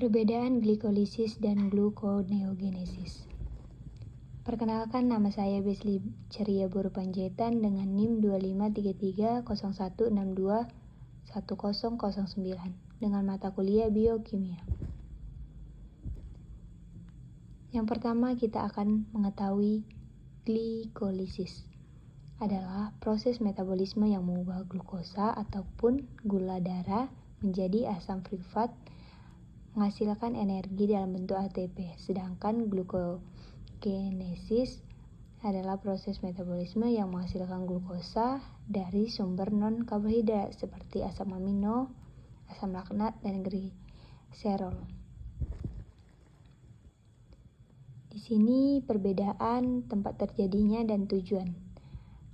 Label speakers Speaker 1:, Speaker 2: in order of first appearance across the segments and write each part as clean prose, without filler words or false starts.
Speaker 1: Perbedaan glikolisis dan gluconeogenesis. Perkenalkan, nama saya Besli Ceria Boru Panjaitan dengan NIM 253301621009 dengan mata kuliah Biokimia. Yang pertama, kita akan mengetahui glikolisis adalah proses metabolisme yang mengubah glukosa ataupun gula darah menjadi asam fosfat menghasilkan energi dalam bentuk ATP. Sedangkan glucogenesis adalah proses metabolisme yang menghasilkan glukosa dari sumber non-karbohidrat seperti asam amino, asam laknat, dan gliserol. Di sini perbedaan tempat terjadinya dan tujuan.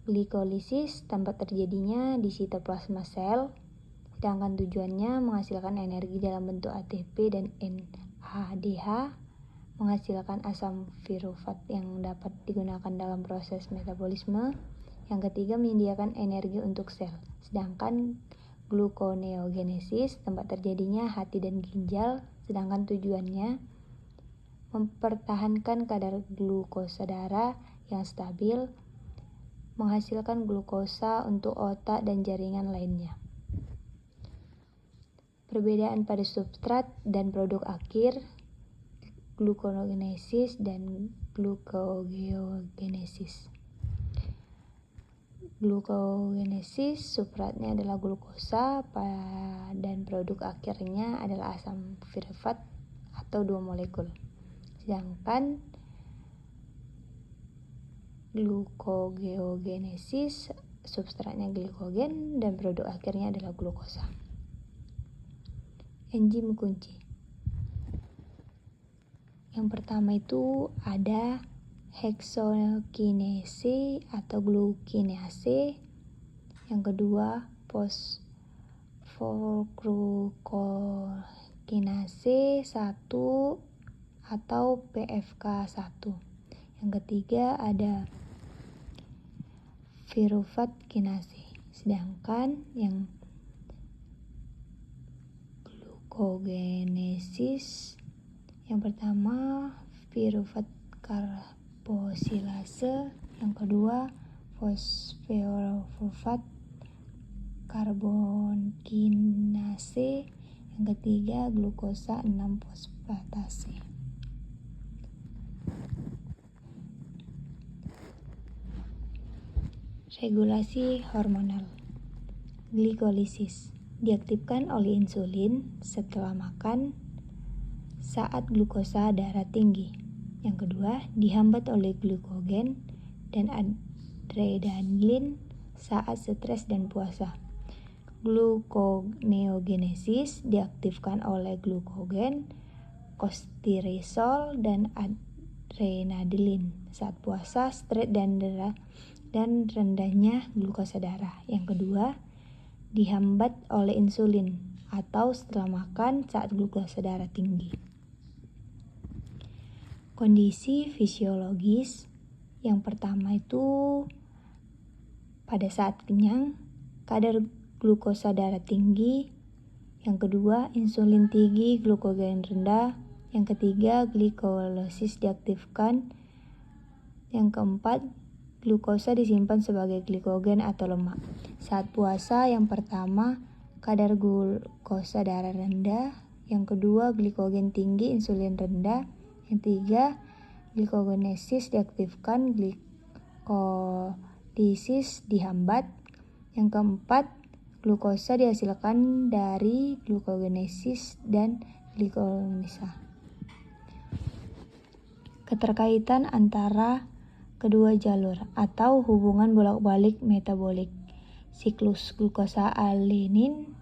Speaker 1: Glikolisis tempat terjadinya di sitoplasma sel, sedangkan tujuannya menghasilkan energi dalam bentuk ATP dan NADH, menghasilkan asam fosfat yang dapat digunakan dalam proses metabolisme. Yang ketiga, menyediakan energi untuk sel. Sedangkan gluconeogenesis tempat terjadinya hati dan ginjal, sedangkan tujuannya mempertahankan kadar glukosa darah yang stabil, menghasilkan glukosa untuk otak dan jaringan lainnya. Perbedaan pada substrat dan produk akhir, gluconeogenesis dan glucogeogenesis. Glucogenesis substratnya adalah glukosa dan produk akhirnya adalah asam fosfat atau 2 molekul. Sedangkan glucogeogenesis substratnya glikogen dan produk akhirnya adalah glukosa. Enzim kunci. Yang pertama itu ada heksokinase atau glukinase. Yang kedua fosfoglucokinase 1 atau PFK1. Yang ketiga ada pyruvate kinase. Sedangkan yang glucogenesis yang pertama pyruvate karbosilase, yang kedua fosfolate karbonkinase, yang ketiga glukosa 6 fosfatase. Regulasi hormonal. Glikolisis diaktifkan oleh insulin setelah makan saat glukosa darah tinggi. Yang kedua, dihambat oleh glukogen dan adrenalin saat stres dan puasa. Gluconeogenesis diaktifkan oleh glukogen, kortisol, dan adrenalin saat puasa, stres, dan rendahnya glukosa darah. Yang kedua, dihambat oleh insulin atau setelah makan saat glukosa darah tinggi. Kondisi fisiologis yang pertama itu pada saat kenyang, kadar glukosa darah tinggi. Yang kedua, insulin tinggi, glukogen rendah. Yang ketiga, glikolisis diaktifkan. Yang keempat, glukosa disimpan sebagai glikogen atau lemak. Saat puasa, yang pertama, kadar glukosa darah rendah. Yang kedua, glikogen tinggi, insulin rendah. Yang tiga, glikogenesis diaktifkan, glikolisis dihambat. Yang keempat, glukosa dihasilkan dari glucogenesis dan glikolisis. Keterkaitan antara kedua jalur atau hubungan bolak-balik metabolik. Siklus glukosa adenin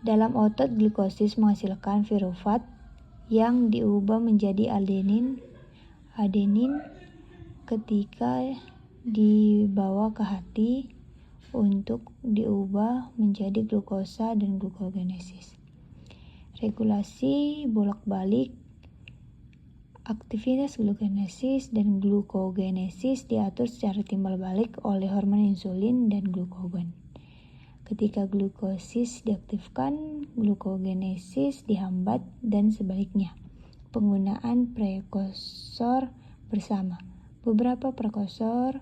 Speaker 1: dalam otot glikosis menghasilkan pyruvate yang diubah menjadi adenin ketika dibawa ke hati untuk diubah menjadi glukosa dan glucogenesis. Regulasi bolak-balik aktivitas gluconesis dan glucogenesis diatur secara timbal balik oleh hormon insulin dan glukagon. Ketika glukosis diaktifkan, glukogenesis dihambat dan sebaliknya. Penggunaan prekursor bersama. Beberapa prekursor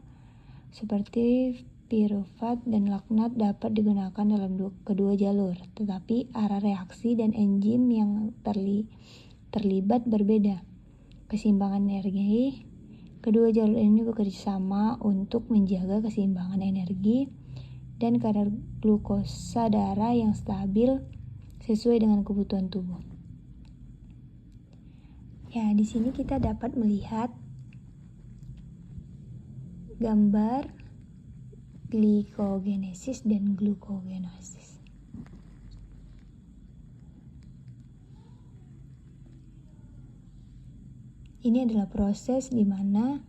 Speaker 1: seperti pirufat dan laknat dapat digunakan dalam kedua jalur, tetapi arah reaksi dan enzim yang terlibat berbeda. Keseimbangan energi. Kedua jalur ini bekerja sama untuk menjaga keseimbangan energi dan kadar glukosa darah yang stabil sesuai dengan kebutuhan tubuh. Ya, di sini kita dapat melihat gambar glikogenesis dan glukogenesis. Ini adalah proses di mana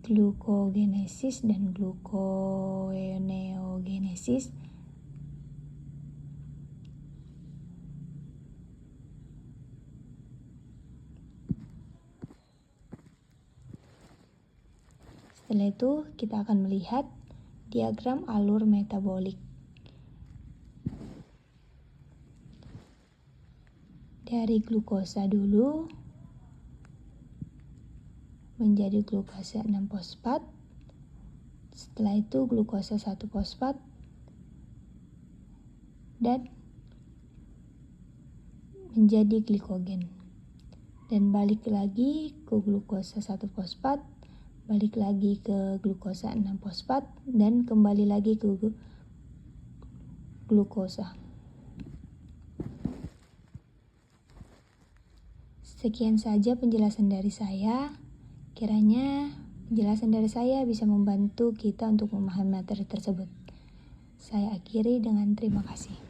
Speaker 1: glukogenesis dan gluconeogenesis Setelah itu kita akan melihat diagram alur metabolik. Dari glukosa dulu menjadi glukosa 6-fosfat. Setelah itu glukosa 1-fosfat dan menjadi glikogen. Dan balik lagi ke glukosa 1-fosfat, balik lagi ke glukosa 6-fosfat dan kembali lagi ke glukosa. Sekian saja penjelasan dari saya. Kiranya penjelasan dari saya bisa membantu kita untuk memahami materi tersebut. Saya akhiri dengan terima kasih.